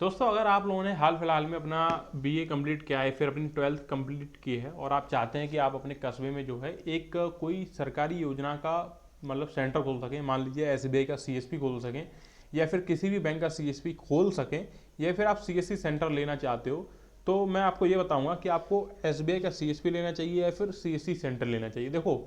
दोस्तों, अगर आप लोगों ने हाल फिलहाल में अपना बीए कंप्लीट किया है, फिर अपनी 12th कंप्लीट की है और आप चाहते हैं कि आप अपने कस्बे में जो है एक कोई सरकारी योजना का मतलब सेंटर खोल सकें, मान लीजिए एसबीआई का सीएसपी खोल सकें या फिर किसी भी बैंक का सीएसपी खोल सकें, या फिर आप सीएससी सेंटर लेना चाहते हो, तो मैं आपको ये बताऊंगा कि आपको एसबीआई का सीएसपी लेना चाहिए या फिर सीएससी सेंटर लेना चाहिए। देखो,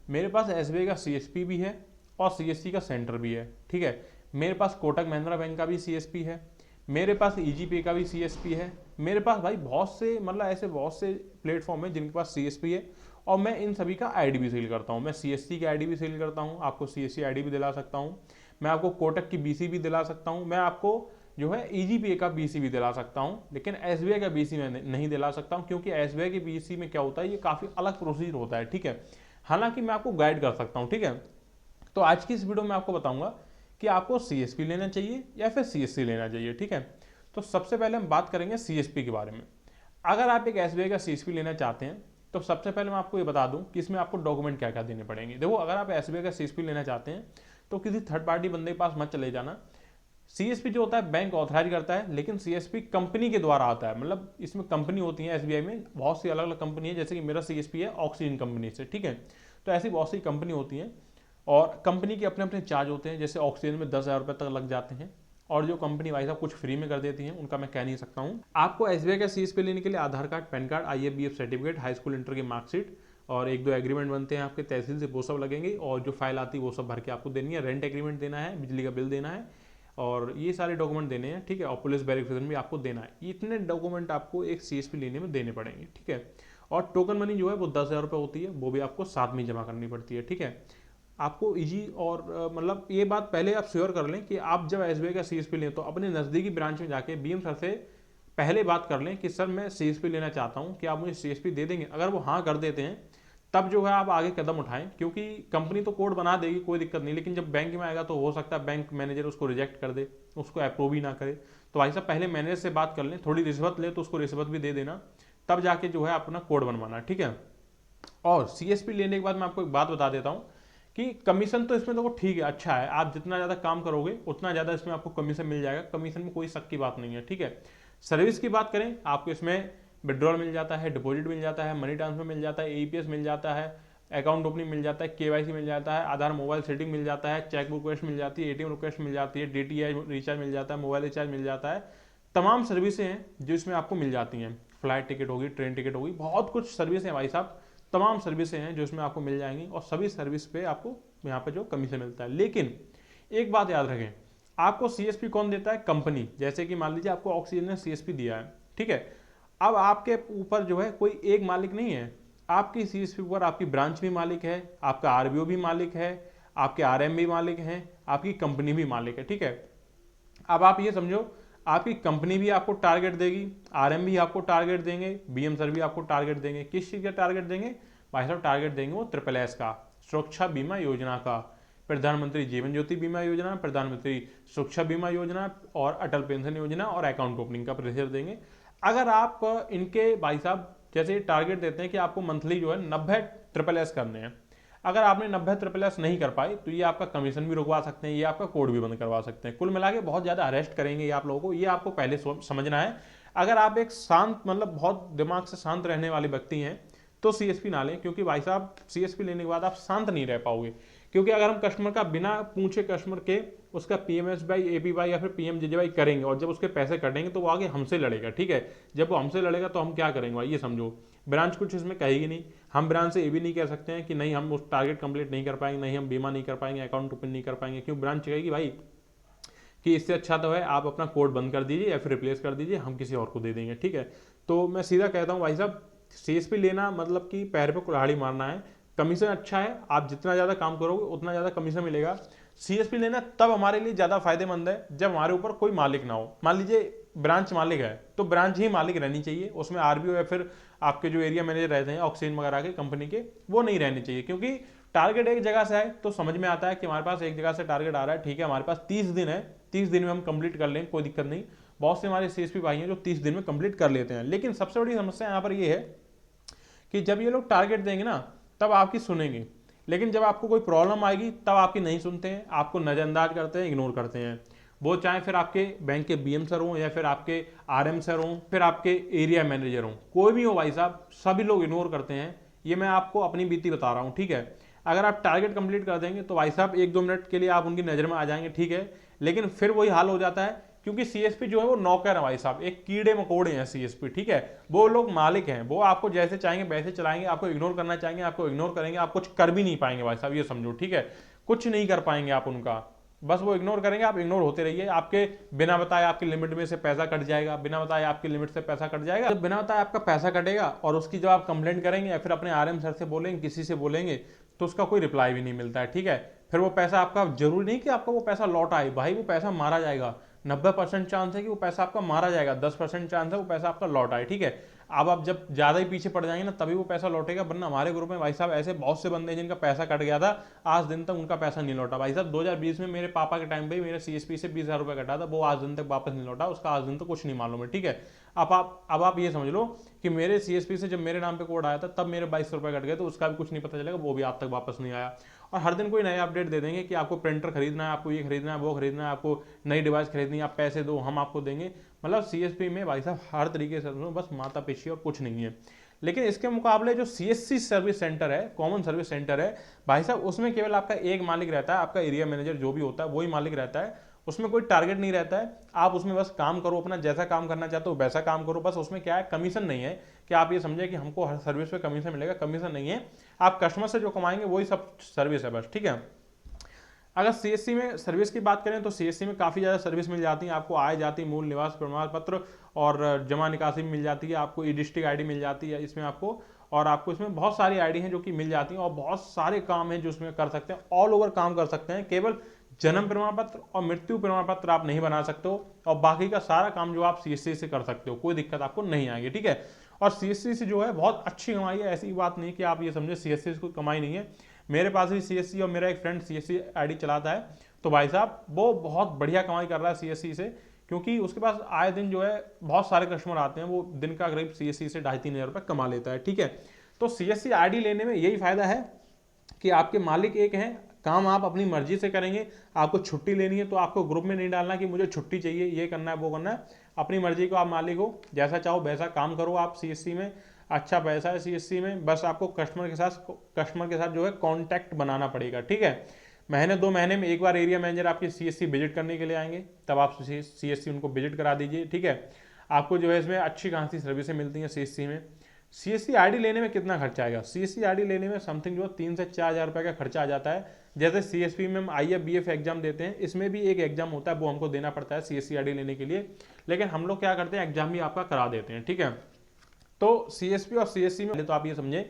मेरे पास एसबीआई का सीएसपी भी है और सीएससी का सेंटर भी है, ठीक है। मेरे पास कोटक महिंद्रा बैंक का भी सीएसपी है, मेरे पास ईजीपे का भी सीएसपी है, मेरे पास भाई बहुत से मतलब ऐसे बहुत से प्लेटफॉर्म है जिनके पास सीएसपी है, और मैं इन सभी का आईडी भी सेल करता हूँ। मैं सीएससी की आईडी भी सेल करता हूँ, आपको सीएससी आईडी भी दिला सकता हूँ, मैं आपको कोटक की बीसी भी दिला सकता हूँ, मैं आपको जो है ईजीपीए का बीसी भी दिला सकता हूँ, लेकिन एसबीआई का बीसी मैं नहीं दिला सकता हूँ, क्योंकि एसबीआई के बीसी में क्या होता है, ये काफ़ी अलग प्रोसीजर होता है, ठीक है। हालांकि मैं आपको गाइड कर सकता हूँ, ठीक है। तो आज की इस वीडियो में आपको बताऊंगा कि आपको सीएसपी लेना चाहिए या फिर सीएससी लेना चाहिए, ठीक है। तो सबसे पहले हम बात करेंगे सीएसपी के बारे में। अगर आप एक एसबीआई का सीएसपी लेना चाहते हैं तो सबसे पहले मैं आपको ये बता दूं कि इसमें आपको डॉक्यूमेंट क्या क्या देने पड़ेंगे। देखो, अगर आप एसबीआई का सीएसपी लेना चाहते हैं तो किसी थर्ड पार्टी बंदे के पास मत चले जाना। सीएसपी जो होता है बैंक ऑथराइज करता है, लेकिन सीएसपी कंपनी के द्वारा आता है, मतलब इसमें कंपनी होती है। एसबीआई में बहुत सी अलग अलग कंपनी है, जैसे कि मेरा सीएसपी है ऑक्सीजन कंपनी से, ठीक है। तो ऐसी बहुत सी कंपनी होती हैं और कंपनी के अपने अपने चार्ज होते हैं। जैसे ऑक्सीजन में 10,000 रुपये तक लग जाते हैं, और जो कंपनी भाई साहब कुछ फ्री में कर देती है उनका मैं कह नहीं सकता हूँ। आपको एसबीआई का सीएसपी लेने के लिए Aadhaar card, PAN card, IFBF certificate, high school inter की मार्कशीट और एक दो एग्रीमेंट बनते हैं आपके तहसील से, वो सब लगेंगे, और जो फाइल आती है वो सब भर के आपको देनी है। रेंट एग्रीमेंट देना है, बिजली का बिल देना है, और ये सारे डॉक्यूमेंट देने हैं, ठीक है। और पुलिस वेरिफिकेशन भी आपको देना है। इतने डॉक्यूमेंट आपको एक सीएसपी लेने में देने पड़ेंगे, ठीक है। और टोकन मनी जो है वो 10,000 रुपये होती है, वो भी आपको साथ में जमा करनी पड़ती है, ठीक है। आपको इजी और मतलब ये बात पहले आप श्योर कर लें कि आप जब एसबीआई का सीएसपी लें तो अपने नज़दीकी ब्रांच में जाके बीएम सर से पहले बात कर लें कि सर मैं सीएसपी लेना चाहता हूं, कि आप मुझे सीएसपी दे देंगे। अगर वो हाँ कर देते हैं तब जो है आप आगे कदम उठाएं, क्योंकि कंपनी तो कोड बना देगी, कोई दिक्कत नहीं, लेकिन जब बैंक में आएगा तो हो सकता है बैंक मैनेजर उसको रिजेक्ट कर दे, उसको अप्रूव ही ना करे। तो भाई साहब पहले मैनेजर से बात कर लें, थोड़ी रिश्वत ले तो उसको रिश्वत भी दे देना, तब जाके जो है अपना कोड बनवाना, ठीक है। और सीएसपी लेने के बाद मैं आपको एक बात बता देता हूं कि कमीशन तो इसमें देखो ठीक है, अच्छा है, आप जितना ज़्यादा काम करोगे उतना ज़्यादा इसमें आपको कमीशन मिल जाएगा, कमीशन में कोई शक की बात नहीं है, ठीक है। सर्विस की बात करें, आपको इसमें विड्रॉल मिल जाता है, डिपॉजिट मिल जाता है, मनी ट्रांसफर मिल जाता है, एईपीएस मिल जाता है, अकाउंट ओपनिंग मिल जाता है, केवाईसी मिल जाता है, आधार मोबाइल सेटिंग मिल जाता है, चेक बुक रिक्वेस्ट मिल जाती है, एटीएम रिक्वेस्ट मिल जाती है, डीटीएच रिचार्ज मिल जाता है, मोबाइल रिचार्ज मिल जाता है। तमाम सर्विसें हैं जो इसमें आपको मिल जाती हैं। फ्लाइट टिकट होगी, ट्रेन टिकट होगी, बहुत कुछ सर्विस हैं भाई साहब, तमाम सर्विसें हैं जो इसमें आपको मिल जाएंगी, और सभी सर्विस पे आपको यहाँ पे जो कमीशन मिलता है। लेकिन एक बात याद रखें, आपको सीएसपी कौन देता है? कंपनी। जैसे कि मान लीजिए आपको ऑक्सीजन ने सीएसपी दिया है, ठीक है। अब आपके ऊपर जो है कोई एक मालिक नहीं है, आपकी सीएसपी ऊपर आपकी ब्रांच भी मालिक है, आपका आरबीओ भी मालिक है, आपके आरएम भी मालिक हैं, आपकी कंपनी भी मालिक है, ठीक है। अब आप ये समझो, आपकी कंपनी भी आपको टारगेट देगी, आरएम भी आपको टारगेट देंगे, बीएम सर भी आपको टारगेट देंगे। किस चीज़ का टारगेट देंगे भाई साहब? टारगेट देंगे वो ट्रिपल एस का, सुरक्षा बीमा योजना का, प्रधानमंत्री जीवन ज्योति बीमा योजना, प्रधानमंत्री सुरक्षा बीमा योजना, और अटल पेंशन योजना, और अकाउंट ओपनिंग का प्रेशर देंगे। अगर आप इनके भाई साहब जैसे टारगेट देते हैं कि आपको मंथली जो है 90 ट्रिपल एस करने हैं, अगर आपने 90 ट्रिपल एस नहीं कर पाए तो ये आपका कमीशन भी रुकवा सकते हैं, ये आपका कोड भी बंद करवा सकते हैं। कुल मिला के बहुत ज़्यादा अरेस्ट करेंगे ये आप लोगों को, ये आपको पहले समझना है। अगर आप एक शांत मतलब बहुत दिमाग से शांत रहने वाले व्यक्ति हैं तो सीएसपी ना लें, क्योंकि भाई साहब सीएसपी लेने के बाद आप शांत नहीं रह पाओगे। क्योंकि अगर हम कस्टमर का बिना पूछे कस्टमर के उसका पीएमएसवाई, एपीवाई या फिर पीएमजेजेवाई करेंगे, और जब उसके पैसे कटेंगे तो वो आगे हमसे लड़ेगा, ठीक है। जब वो हमसे लड़ेगा तो हम क्या करेंगे भाई, ये समझो। ब्रांच कुछ इसमें कहेगी नहीं, हम ब्रांच से ये भी नहीं कह सकते हैं कि नहीं हम उस टारगेट कंप्लीट नहीं कर पाएंगे, नहीं हम बीमा नहीं कर पाएंगे, अकाउंट ओपन नहीं कर पाएंगे, क्यों? ब्रांच कहेगी भाई कि इससे अच्छा तो है आप अपना कोड बंद कर दीजिए या फिर रिप्लेस कर दीजिए, हम किसी और को दे देंगे, ठीक है। तो मैं सीधा कहता हूँ भाई साहब, सीएसपी लेना मतलब कि पैर पे कुल्हाड़ी मारना है। कमीशन अच्छा है, आप जितना ज़्यादा काम करोगे उतना ज़्यादा कमीशन मिलेगा। सीएसपी लेना तब हमारे लिए ज़्यादा फायदेमंद है जब हमारे ऊपर कोई मालिक ना हो। मान लीजिए ब्रांच मालिक है तो ब्रांच ही मालिक रहनी चाहिए, उसमें आरबीओ या फिर आपके जो एरिया मैनेजर रहते हैं ऑक्सीजन वगैरह के कंपनी के, वो नहीं रहने चाहिए। क्योंकि टारगेट एक जगह से है तो समझ में आता है कि हमारे पास एक जगह से टारगेट आ रहा है, ठीक है, हमारे पास 30 दिन है, 30 दिन में हम कंप्लीट कर लें, कोई दिक्कत नहीं। बहुत से हमारे सीएसपी भाई हैं जो 30 दिन में कंप्लीट कर लेते हैं। लेकिन सबसे बड़ी समस्या यहाँ पर ये है कि जब ये लोग टारगेट देंगे ना तब आपकी सुनेंगे, लेकिन जब आपको कोई प्रॉब्लम आएगी तब आपकी नहीं सुनते हैं, आपको नज़रअंदाज करते हैं, इग्नोर करते हैं। वो चाहे फिर आपके बैंक के बीएम सर हों या फिर आपके आरएम सर हों, फिर आपके एरिया मैनेजर हों, कोई भी हो भाई साहब, सभी लोग इग्नोर करते हैं। ये मैं आपको अपनी बीती बता रहा हूँ, ठीक है। अगर आप टारगेट कंप्लीट कर देंगे तो भाई साहब 1-2 मिनट के लिए आप उनकी नज़र में आ जाएंगे, ठीक है, लेकिन फिर वही हाल हो जाता है, क्योंकि सीएसपी जो है वो नौकर है भाई साहब, एक कीड़े मकोड़े हैं सीएसपी, ठीक है। वो लोग मालिक हैं, वो आपको जैसे चाहेंगे वैसे चलाएंगे, आपको इग्नोर करना चाहेंगे आपको इग्नोर करेंगे, आप कुछ कर भी नहीं पाएंगे भाई साहब, ये समझो, ठीक है। कुछ नहीं कर पाएंगे आप उनका, बस वो इग्नोर करेंगे, आप इग्नोर होते रहिए। आपके बिना बताए आपकी लिमिट में से पैसा कट जाएगा, बिना बताए आपकी लिमिट से पैसा कट जाएगा। जब बिना बताए आपका पैसा कटेगा और उसकी जब आप कंप्लेंट करेंगे या फिर अपने आरएम सर से बोलेंगे, किसी से बोलेंगे, तो उसका कोई रिप्लाई भी नहीं मिलता है, ठीक है। फिर वो पैसा आपका, जरूरी नहीं कि आपका वो पैसा लौट आए भाई, वो पैसा मारा जाएगा। 90% चांस है कि वो पैसा आपका मारा जाएगा, 10% चांस है वो पैसा आपका लौट आए, ठीक है। अब आप जब ज्यादा ही पीछे पड़ जाएंगे ना, तभी वो पैसा लौटेगा, वरना हमारे ग्रुप में भाई साहब ऐसे बहुत से बंदे हैं जिनका पैसा कट गया था, आज दिन तक उनका पैसा नहीं लौटा भाई साहब। 2020 में मेरे पापा के टाइम पे मेरे सीएसपी से 20,000 रुपये कटा था, वो आज दिन तक वापस नहीं लौटा, उसका आज दिन तक कुछ नहीं मालूम है, ठीक है। अब आप ये समझ लो कि मेरे सीएसपी से जब मेरे नाम पे कोड आया था तब मेरे 22 रुपये कट गए, तो उसका भी कुछ नहीं पता चलेगा, वो भी आज तक वापस नहीं आया। और हर दिन कोई नया अपडेट दे देंगे कि आपको प्रिंटर खरीदना है, आपको ये खरीदना है, वो खरीदना है, आपको नई डिवाइस खरीदनी है, आप पैसे दो हम आपको देंगे। मतलब सीएसपी में भाई साहब हर तरीके से बस माता पेशी और कुछ नहीं है। लेकिन इसके मुकाबले जो सीएससी सर्विस सेंटर है, कॉमन सर्विस सेंटर है भाई साहब, उसमें केवल आपका एक मालिक रहता है, आपका एरिया मैनेजर जो भी होता है वही मालिक रहता है। उसमें कोई टारगेट नहीं रहता है, आप उसमें बस काम करो अपना, जैसा काम करना चाहते हो वैसा काम करो, बस उसमें क्या है, कमीशन नहीं है कि आप ये समझे कि हमको हर सर्विस पे कमीशन मिलेगा, कमीशन नहीं है। आप कस्टमर से जो कमाएंगे वही सब सर्विस है बस, ठीक है। अगर सीएससी में सर्विस की बात करें तो सीएससी में काफ़ी ज़्यादा सर्विस मिल जाती है आपको, आय जाति मूल निवास प्रमाण पत्र और जमा निकासी मिल जाती है आपको, ई डिस्ट्रिक्ट आईडी मिल जाती है इसमें आपको, और आपको इसमें बहुत सारी आईडी हैं जो कि मिल जाती हैं, और बहुत सारे काम हैं जो इसमें कर सकते हैं, ऑल ओवर काम कर सकते हैं। केवल जन्म प्रमाण पत्र और मृत्यु प्रमाण पत्र आप नहीं बना सकते हो, और बाकी का सारा काम जो आप सीएससी से कर सकते हो, कोई दिक्कत आपको नहीं आएगी, ठीक है। और सीएससी से जो है बहुत अच्छी कमाई है, ऐसी बात नहीं कि आप ये समझे सीएससी से कोई कमाई नहीं है। मेरे पास भी सीएससी और मेरा एक फ्रेंड सीएससी आईडी चलाता है, तो भाई साहब वो बहुत बढ़िया कमाई कर रहा है सीएससी से, क्योंकि उसके पास आए दिन जो है बहुत सारे कस्टमर आते हैं, वो दिन का करीब सीएससी से 2,500-3,000 रुपये कमा लेता है, ठीक है। तो सीएससी आईडी लेने में यही फायदा है कि आपके मालिक एक हैं, काम आप अपनी मर्जी से करेंगे। आपको छुट्टी लेनी है तो आपको ग्रुप में नहीं डालना कि मुझे छुट्टी चाहिए, ये करना है वो करना है, अपनी मर्जी को आप मालिक हो, जैसा चाहो वैसा काम करो आप सीएससी में, अच्छा पैसा है सीएससी में। बस आपको कस्टमर के साथ जो है कांटेक्ट बनाना पड़ेगा, ठीक है। महीने 2 महीने में एक बार एरिया मैनेजर आपकी सीएससी विजिट करने के लिए आएंगे, तब आप सीएससी उनको विजिट करा दीजिए, ठीक है। आपको जो है इसमें अच्छी खासी सर्विसें मिलती हैं सीएससी में। सीएससी आईडी लेने में कितना खर्चा आएगा? सीएससी आईडी लेने में समथिंग जो 3 से 4 हज़ार रुपये का खर्चा आ जाता है। जैसे सीएसपी में हम IF-BF एग्जाम देते हैं, इसमें भी एक एग्जाम होता है, वो हमको देना पड़ता है सीएससी आईडी लेने के लिए, लेकिन हम लोग क्या करते हैं, एग्जाम भी आपका करा देते हैं, ठीक है। तो सीएसपी और सीएससी में तो आप ये समझे,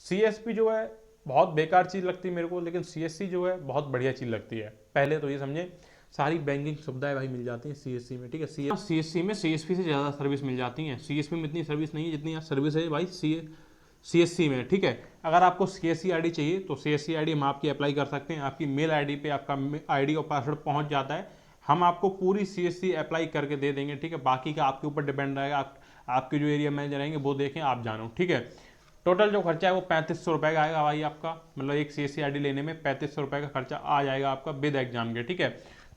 सीएसपी जो है बहुत बेकार चीज़ लगती है मेरे को, लेकिन सीएससी जो है बहुत बढ़िया चीज़ लगती है। पहले तो ये समझे सारी बैंकिंग सुविधाएं भाई मिल जाती हैं सीएससी में, ठीक है। सीएससी में सीएसपी से ज़्यादा सर्विस मिल जाती हैं, सीएसपी में इतनी सर्विस नहीं है जितनी यहाँ सर्विस है भाई सीएससी में, ठीक है। अगर आपको सीएससी आईडी चाहिए तो सीएससी आईडी हम आपकी अप्लाई कर सकते हैं, आपकी मेल आईडी पे आपका आईडी और पासवर्ड पहुंच जाता है, हम आपको पूरी सीएससी अप्लाई करके दे देंगे, ठीक है। बाकी का आपके ऊपर डिपेंड रहेगा, आपके जो एरिया मैनेजर रहेंगे वो देखें, आप जानो, ठीक है। टोटल जो खर्चा है वो 3500 रुपये का आएगा भाई आपका, मतलब एक सीएससी आईडी लेने में 3500 रुपये का खर्चा आ जाएगा आपका विद एग्जाम के, ठीक है।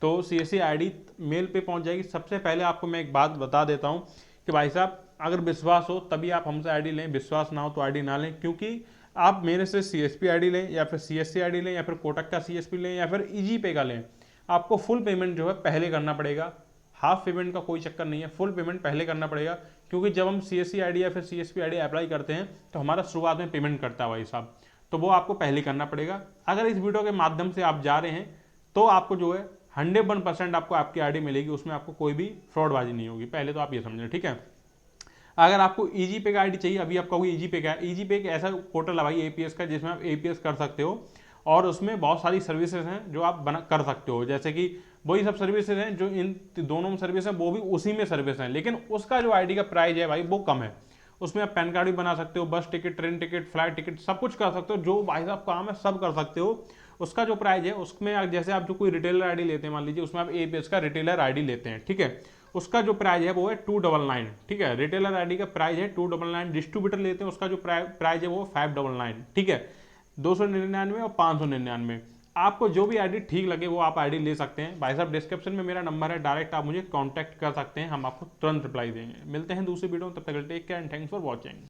तो सीएससी आईडी मेल पे पहुंच जाएगी। सबसे पहले आपको मैं एक बात बता देता हूं कि भाई साहब अगर विश्वास हो तभी आप हमसे आईडी लें, विश्वास ना हो तो आईडी ना लें, क्योंकि आप मेरे से सीएसपी आईडी लें या फिर सीएससी आईडी लें या फिर कोटक का सीएसपी लें या फिर ईजी पे का लें, आपको फुल पेमेंट जो है पहले करना पड़ेगा। हाफ पेमेंट का कोई चक्कर नहीं है, फुल पेमेंट पहले करना पड़ेगा, क्योंकि जब हम सीएससी आईडी या फिर सीएसपी आईडी अप्लाई करते हैं तो हमारा शुरुआत में पेमेंट करता है भाई साहब, तो वो आपको पहले करना पड़ेगा। अगर इस वीडियो के माध्यम से आप जा रहे हैं तो आपको जो है 101% आपको आपकी आईडी मिलेगी, उसमें आपको कोई भी फ्रॉडबाजी नहीं होगी, पहले तो आप ये समझें, ठीक है। अगर आपको ईजी पे का आईडी चाहिए, अभी आप कहोगे ईजी पे का, ईजी पे एक ऐसा पोर्टल है भाई एपीएस का जिसमें आप एपीएस कर सकते हो, और उसमें बहुत सारी सर्विसेज हैं जो आप कर सकते हो, जैसे कि वही सब सर्विसेज हैं जो इन दोनों में सर्विस है, वो भी उसी में सर्विस है, लेकिन उसका जो आईडी का प्राइस है भाई वो कम है। उसमें आप पैन कार्ड भी बना सकते हो, बस ticket, train ticket, flight ticket सब कुछ कर सकते हो, जो भाई साहब काम है सब कर सकते हो। उसका जो प्राइस है उसमें जैसे आप जो कोई रिटेलर आईडी लेते हैं, मान लीजिए उसमें आप एपीएस का रिटेलर आईडी लेते हैं, ठीक है, उसका जो प्राइस है वो है 299, ठीक है। रिटेलर आईडी का प्राइस है 299, डिस्ट्रीब्यूटर लेते हैं उसका जो प्राइस है वो 599, ठीक है। 299 और 599। आपको जो भी आईडी ठीक लगे वो आप आईडी ले सकते हैं। भाई साहब डिस्क्रिप्शन में मेरा नंबर है, डायरेक्ट आप मुझे कांटेक्ट कर सकते हैं, हम आपको तुरंत रिप्लाई देंगे। मिलते हैं दूसरी वीडियो में, तब तक take care and thanks for watching.